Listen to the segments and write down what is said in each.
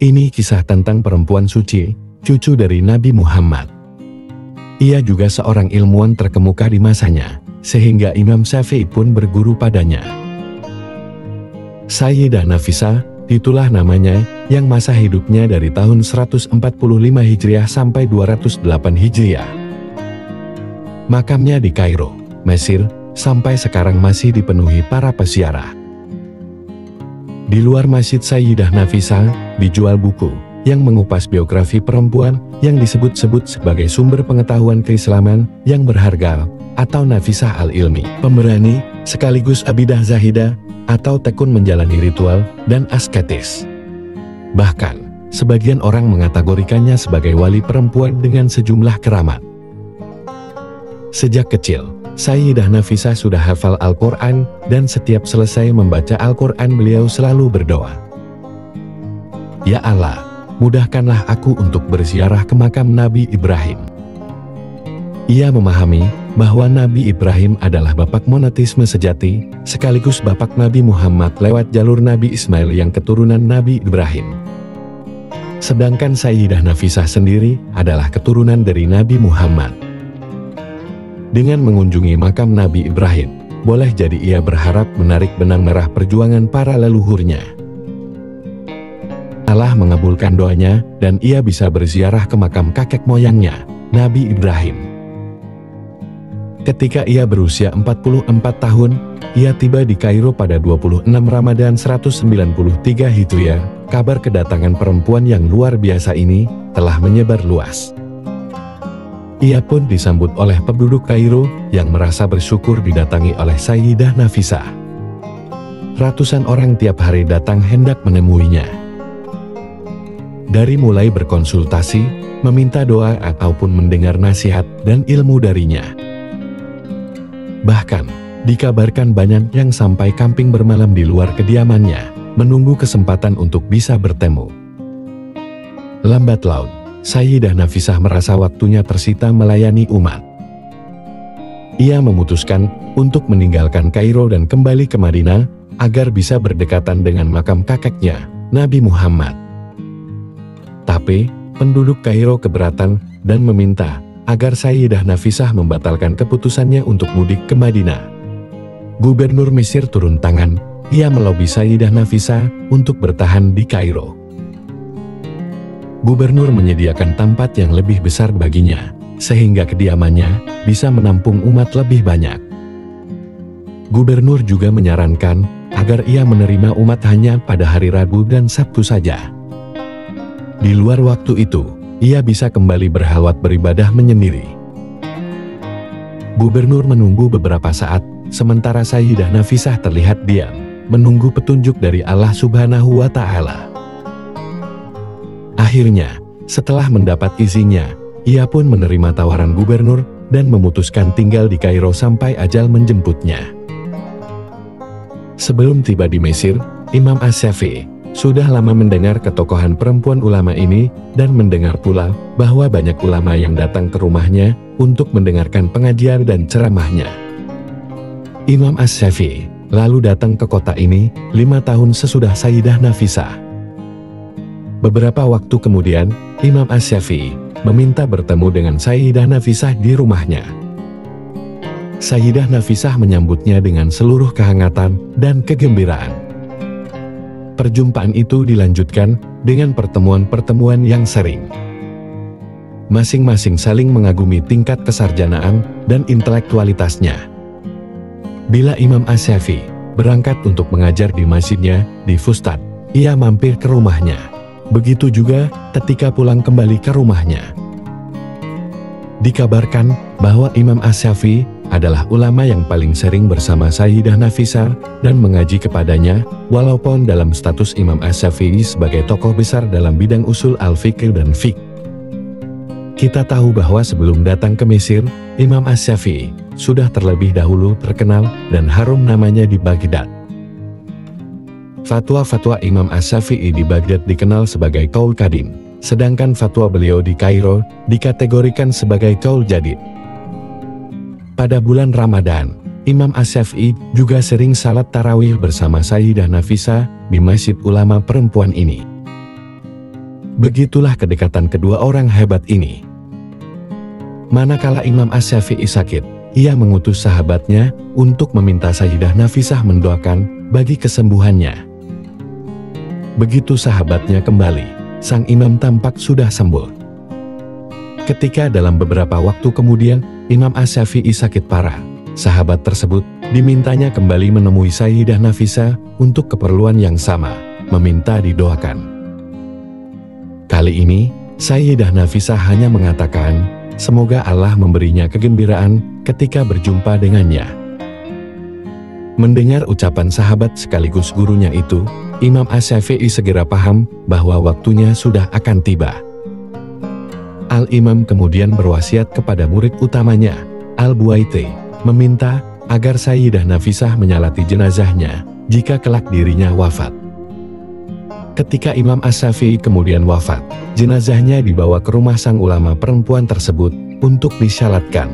Ini kisah tentang perempuan suci, cucu dari Nabi Muhammad. Ia juga seorang ilmuwan terkemuka di masanya, sehingga Imam Syafi'i pun berguru padanya. Sayyidah Nafisah, itulah namanya, yang masa hidupnya dari tahun 145 Hijriah sampai 208 Hijriah. Makamnya di Kairo, Mesir, sampai sekarang masih dipenuhi para peziarah. Di luar Masjid Sayyidah Nafisah, dijual buku yang mengupas biografi perempuan yang disebut-sebut sebagai sumber pengetahuan keislaman yang berharga, atau Nafisah al-Ilmi, pemberani, sekaligus abidah zahidah, atau tekun menjalani ritual dan asketis. Bahkan, sebagian orang mengategorikannya sebagai wali perempuan dengan sejumlah keramat. Sejak kecil, Sayyidah Nafisah sudah hafal Al-Quran, dan setiap selesai membaca Al-Quran beliau selalu berdoa, "Ya Allah, mudahkanlah aku untuk berziarah ke makam Nabi Ibrahim." Ia memahami bahwa Nabi Ibrahim adalah bapak monoteisme sejati, sekaligus bapak Nabi Muhammad lewat jalur Nabi Ismail yang keturunan Nabi Ibrahim. Sedangkan Sayyidah Nafisah sendiri adalah keturunan dari Nabi Muhammad. Dengan mengunjungi makam Nabi Ibrahim, boleh jadi ia berharap menarik benang merah perjuangan para leluhurnya. Allah mengabulkan doanya, dan ia bisa berziarah ke makam kakek moyangnya, Nabi Ibrahim. Ketika ia berusia 44 tahun, ia tiba di Kairo pada 26 Ramadan 193 Hijriah. Kabar kedatangan perempuan yang luar biasa ini telah menyebar luas. Ia pun disambut oleh penduduk Kairo yang merasa bersyukur didatangi oleh Sayyidah Nafisah. Ratusan orang tiap hari datang hendak menemuinya. Dari mulai berkonsultasi, meminta doa ataupun mendengar nasihat dan ilmu darinya. Bahkan, dikabarkan banyak yang sampai camping bermalam di luar kediamannya, menunggu kesempatan untuk bisa bertemu. Lambat laun, Sayyidah Nafisah merasa waktunya tersita melayani umat. Ia memutuskan untuk meninggalkan Kairo dan kembali ke Madinah, agar bisa berdekatan dengan makam kakeknya, Nabi Muhammad. Tapi, penduduk Kairo keberatan dan meminta agar Sayyidah Nafisah membatalkan keputusannya untuk mudik ke Madinah. Gubernur Mesir turun tangan, ia melobi Sayyidah Nafisah untuk bertahan di Kairo. Gubernur menyediakan tempat yang lebih besar baginya, sehingga kediamannya bisa menampung umat lebih banyak. Gubernur juga menyarankan agar ia menerima umat hanya pada hari Rabu dan Sabtu saja. Di luar waktu itu, ia bisa kembali berhalwat beribadah menyendiri. Gubernur menunggu beberapa saat, sementara Sayyidah Nafisah terlihat diam, menunggu petunjuk dari Allah Subhanahu wa Ta'ala. Akhirnya, setelah mendapat izinnya, ia pun menerima tawaran gubernur dan memutuskan tinggal di Kairo sampai ajal menjemputnya. Sebelum tiba di Mesir, Imam Asy-Syafi'i sudah lama mendengar ketokohan perempuan ulama ini dan mendengar pula bahwa banyak ulama yang datang ke rumahnya untuk mendengarkan pengajian dan ceramahnya. Imam Asy-Syafi'i lalu datang ke kota ini 5 tahun sesudah Sayyidah Nafisah. Beberapa waktu kemudian, Imam Asy-Syafi'i meminta bertemu dengan Sayyidah Nafisah di rumahnya. Sayyidah Nafisah menyambutnya dengan seluruh kehangatan dan kegembiraan. Perjumpaan itu dilanjutkan dengan pertemuan-pertemuan yang sering. Masing-masing saling mengagumi tingkat kesarjanaan dan intelektualitasnya. Bila Imam Asy-Syafi'i berangkat untuk mengajar di masjidnya di Fustat, ia mampir ke rumahnya. Begitu juga ketika pulang kembali ke rumahnya. Dikabarkan bahwa Imam Asy-Syafi'i adalah ulama yang paling sering bersama Sayyidah Nafisah dan mengaji kepadanya, walaupun dalam status Imam Asy-Syafi'i sebagai tokoh besar dalam bidang usul al-fiqh dan fiqh. Kita tahu bahwa sebelum datang ke Mesir, Imam Asy-Syafi'i sudah terlebih dahulu terkenal dan harum namanya di Baghdad. Fatwa-fatwa Imam Asy-Syafi'i di Baghdad dikenal sebagai qaul qadim, sedangkan fatwa beliau di Kairo dikategorikan sebagai qaul jadid. Pada bulan Ramadan, Imam Asy-Syafi'i juga sering salat tarawih bersama Sayyidah Nafisah di Masjid Ulama perempuan ini. Begitulah kedekatan kedua orang hebat ini. Manakala Imam Asy-Syafi'i sakit, ia mengutus sahabatnya untuk meminta Sayyidah Nafisah mendoakan bagi kesembuhannya. Begitu sahabatnya kembali, sang imam tampak sudah sembuh. Ketika dalam beberapa waktu kemudian, Imam Asy-Syafi'i sakit parah, sahabat tersebut dimintanya kembali menemui Sayyidah Nafisah untuk keperluan yang sama, meminta didoakan. Kali ini, Sayyidah Nafisah hanya mengatakan, semoga Allah memberinya kegembiraan ketika berjumpa dengannya. Mendengar ucapan sahabat sekaligus gurunya itu, Imam Asy-Syafi'i segera paham bahwa waktunya sudah akan tiba. Al-Imam kemudian berwasiat kepada murid utamanya, Al-Buwaiti, meminta agar Sayyidah Nafisah menyalati jenazahnya jika kelak dirinya wafat. Ketika Imam Asy-Syafi'i kemudian wafat, jenazahnya dibawa ke rumah sang ulama perempuan tersebut untuk disalatkan.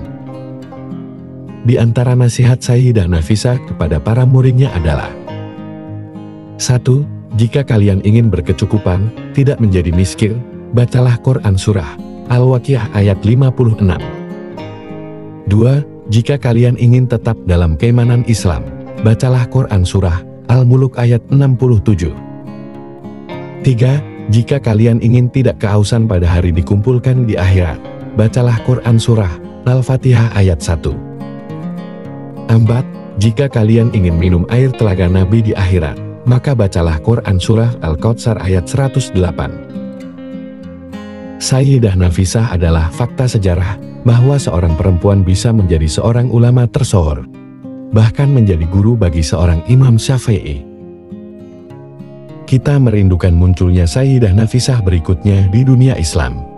Di antara nasihat Sayyidah Nafisah kepada para muridnya adalah 1. Jika kalian ingin berkecukupan, tidak menjadi miskin, bacalah Quran Surah Al-Waqiah ayat 56. 2. Jika kalian ingin tetap dalam keimanan Islam, bacalah Quran Surah Al-Muluk ayat 67. 3. Jika kalian ingin tidak kehausan pada hari dikumpulkan di akhirat, bacalah Quran Surah Al-Fatihah ayat 1. 4. Jika kalian ingin minum air telaga Nabi di akhirat, maka bacalah Quran Surah Al-Kautsar ayat 108. Sayyidah Nafisah adalah fakta sejarah bahwa seorang perempuan bisa menjadi seorang ulama tersohor, bahkan menjadi guru bagi seorang Imam Syafi'i. Kita merindukan munculnya Sayyidah Nafisah berikutnya di dunia Islam.